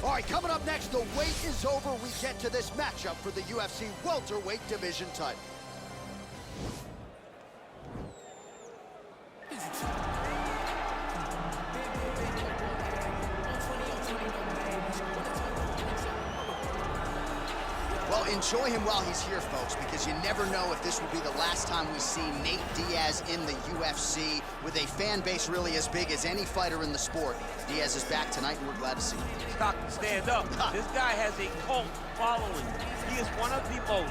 All right, coming up next, the wait is over. We get to this matchup for the UFC welterweight division title. Well, enjoy him while he's here, folks, because you never know if this will be the last time we see Nate Diaz in the UFC with a fan base really as big as any fighter in the sport. Diaz is back tonight, and we're glad to see him. Stockton, stand up. This guy has a cult following. He is one of the most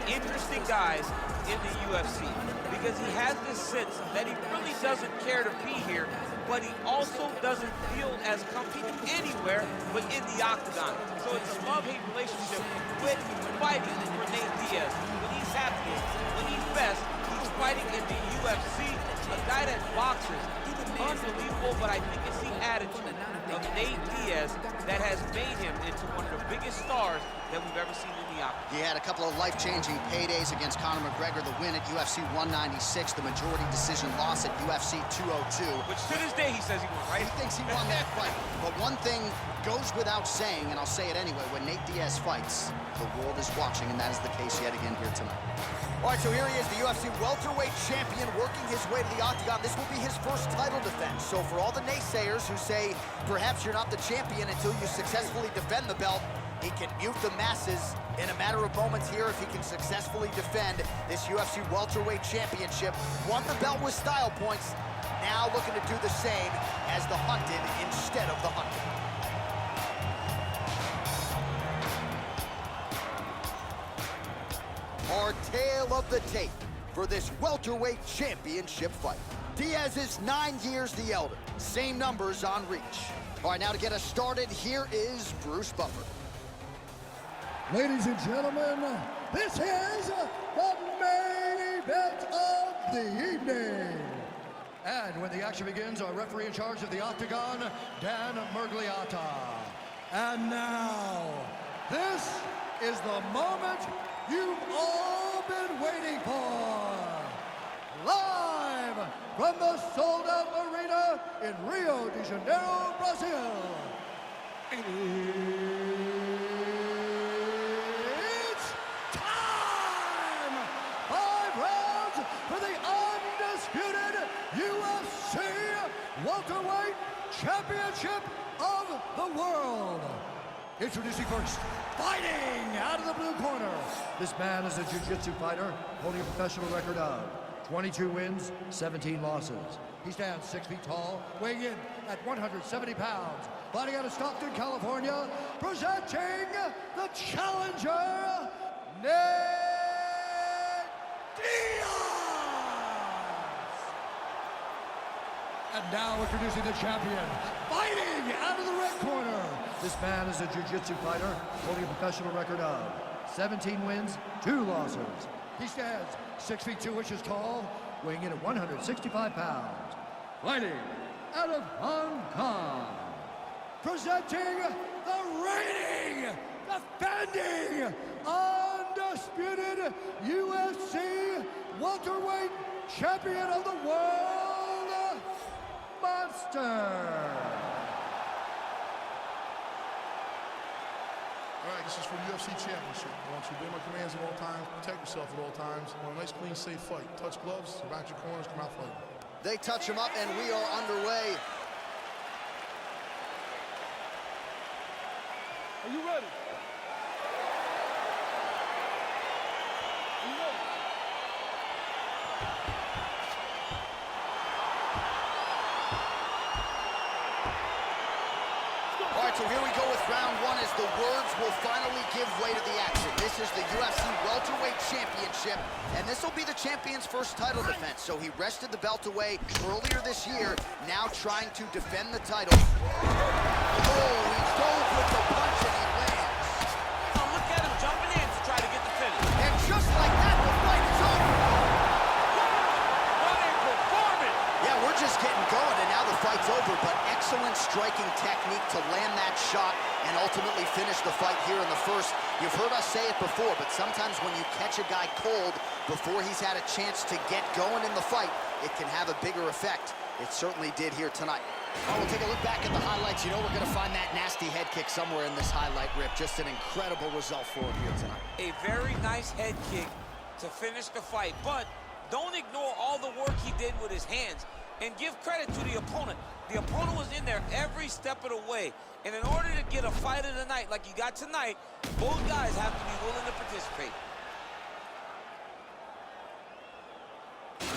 interesting guys in the UFC because he has this sense that he really doesn't care to be here, but he also doesn't feel as comfortable anywhere but in the octagon. So it's a love-hate relationship with fighting for Nate Diaz. When he's happiest, when he's best, he's fighting in the UFC. A guy that boxes, unbelievable, but I think it's the attitude of Nate Diaz that has made him into one of the biggest stars that we've ever seen in the octagon. He had a couple of life-changing paydays against Conor McGregor, the win at UFC 196, the majority decision loss at UFC 202. Which to this day he says he won, right? He thinks he won that fight. But one thing goes without saying, and I'll say it anyway, when Nate Diaz fights, the world is watching, and that is the case yet again here tonight. All right, so here he is, the UFC welterweight champion, working his way to the octagon. This will be his first title defense. So for all the naysayers who say perhaps you're not the champion until you successfully defend the belt, he can mute the masses in a matter of moments here if he can successfully defend this UFC welterweight championship. Won the belt with style points, now looking to do the same as the hunted instead of the hunted. Our tale of the tape for this welterweight championship fight. Diaz is 9 years the elder, same numbers on reach. All right, now to get us started, here is Bruce Buffer. Ladies and gentlemen, this is the main event of the evening. And when the action begins, our referee in charge of the octagon, Dan Murgliata. And now, this is the moment you've all been waiting for. Live from the sold-out arena in Rio de Janeiro, Brazil. It's time! 5 rounds for the undisputed UFC welterweight championship of the world. Introducing first, fighting out of the blue corner. This man is a jiu-jitsu fighter holding a professional record of 22 wins, 17 losses. He stands 6 feet tall, weighing in at 170 pounds. Fighting out of Stockton, California, presenting the challenger, Nate Diaz! And now introducing the champion, fighting out of the red corner. This man is a jiu-jitsu fighter holding a professional record of 17 wins, 2 losses. He stands 6 feet 2 inches tall, weighing in at 165 pounds. Fighting out of Hong Kong, presenting the reigning, defending, undisputed UFC welterweight champion of the world, Monster. All right, this is for the UFC Championship. I want you to obey my commands at all times, protect yourself at all times. I want a nice, clean, safe fight. Touch gloves, surround your corners, come out fighting. They touch him up, and we are underway. Are you ready? Are you ready? All right, so here we go with round 1 as the words will finally give way to the action. This is the UFC welterweight championship, and this will be the champion's first title defense. So he wrested the belt away earlier this year, now trying to defend the title. Oh, he dove with the punch and he lands. Oh, look at him jumping in to try to get the finish. And just like that, the fight is over. What a performance! Yeah, we're just getting going, and now the fight's over, but excellent striking technique to land that shot and ultimately finish the fight here in the first. You've heard us say it before, but sometimes when you catch a guy cold before he's had a chance to get going in the fight, it can have a bigger effect. It certainly did here tonight. Oh, we'll take a look back at the highlights. You know we're going to find that nasty head kick somewhere in this highlight rip. Just an incredible result for him here tonight. A very nice head kick to finish the fight, but don't ignore all the work he did with his hands, and give credit to the opponent. The opponent was in there every step of the way, and in order to get a fight of the night like you got tonight, both guys have to be willing to participate.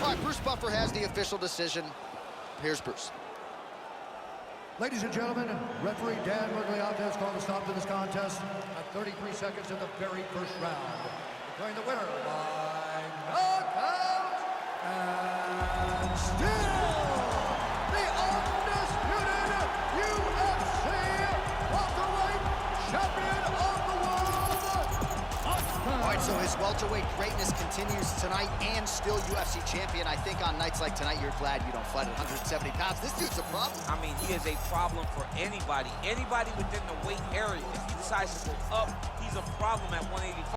All right, Bruce Buffer has the official decision. Here's Bruce. Ladies and gentlemen, referee Dan Mergliata has called a stop to this contest at 33 seconds in the very first round. Declaring the winner by knockout, and still the undisputed UFC welterweight champion of the world. All right, so his welterweight greatness continues tonight and still UFC champion. I think on nights like tonight, you're glad you don't fight at 170 pounds. This dude's a problem. I mean, he is a problem for anybody. Anybody within the weight area. If he decides to go up, he's a problem at 185.